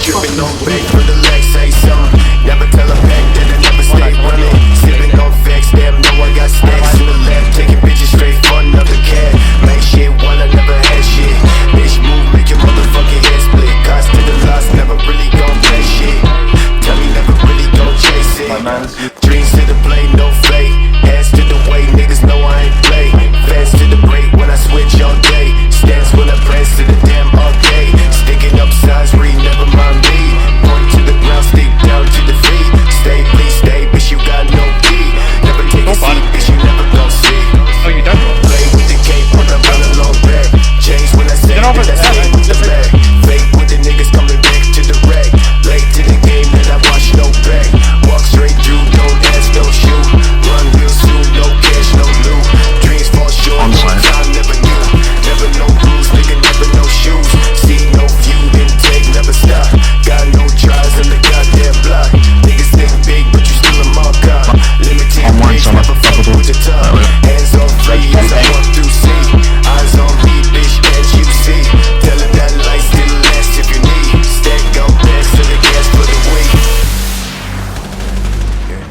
Tripping on bait for the legs, say something. Never tell a back that I never stay running. Sipping on vex, damn, know I got stacks to the left. Taking bitches straight for another cat. Make shit while I never had shit. Bitch move, make your motherfucking head split. Cost to the loss, never really gon' play shit. Tell me never really gon' chase it. Dreams to the play, no fate. Hands to the way, niggas know I ain't play. Fans to the break when I switch all day. Stance when I prance to the damn all day. Sticking up signs, read, never mind me. Point to the ground, stick down to the feet. Stay, please stay, bitch, you got no key. Never take a seat, bitch, you never gon' see. Oh, you don't? Play with the cape when I run a long back. Change when I say that I stay with the bag. Fake with the niggas coming back to the rack. Late to the game that I watch no back. Walk straight through, don't ask, don't shoot. Run real soon, no cash, no loot. Dreams fall short, time never knew. Never no rules, nigga, never no shoes. See no view, intake, never stop. Got no tries in the goddamn block. Niggas think big, but you still a mark up. Limited reach, never fuck with the top. Hands on free as I walk through sea. Eyes on me, bitch, can't you see? Tell him that light still lasts if you need. Stack go back to the gas for the week. Yeah.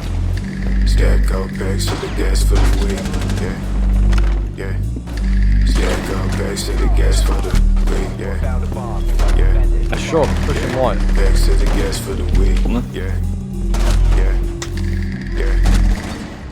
Stack go back to the gas for the week. Yeah. Yeah. Stack go back to the gas for the week. Yeah. Yeah. Sure, pushing white. Back to the gas for the week. Yeah. Yeah. Yeah.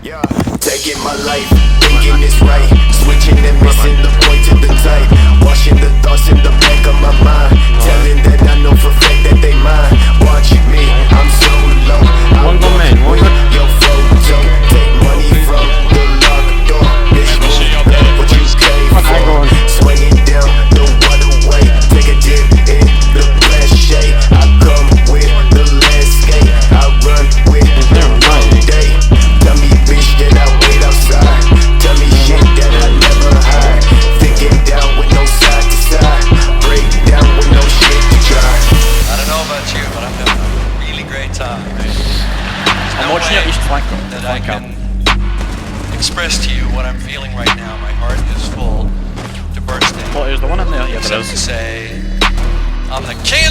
Yeah. Taking my life, thinking it's right. Switching and missing the point to the type. Washing the thoughts in the back of my mind. Telling that I know for a fact that they mine. Watching me, I'm so low. One go man, one go. Your photo, take money from the locked door. Bitch, move back what you came for. Swinging down the waterway. Take a dip in the flash shade. I come with the landscape. I run with the wrong day. Tell me bitch that I wait outside. Tell me shit that I never hide. Thinking down with no side to side. Break down with no shit to try. I don't know about you, but I'm having a really great time. I'm watching it, that I can express to you what I'm feeling right now. My heart is full to bursting. What is the one in there? Yeah, Except to say, I'm the king of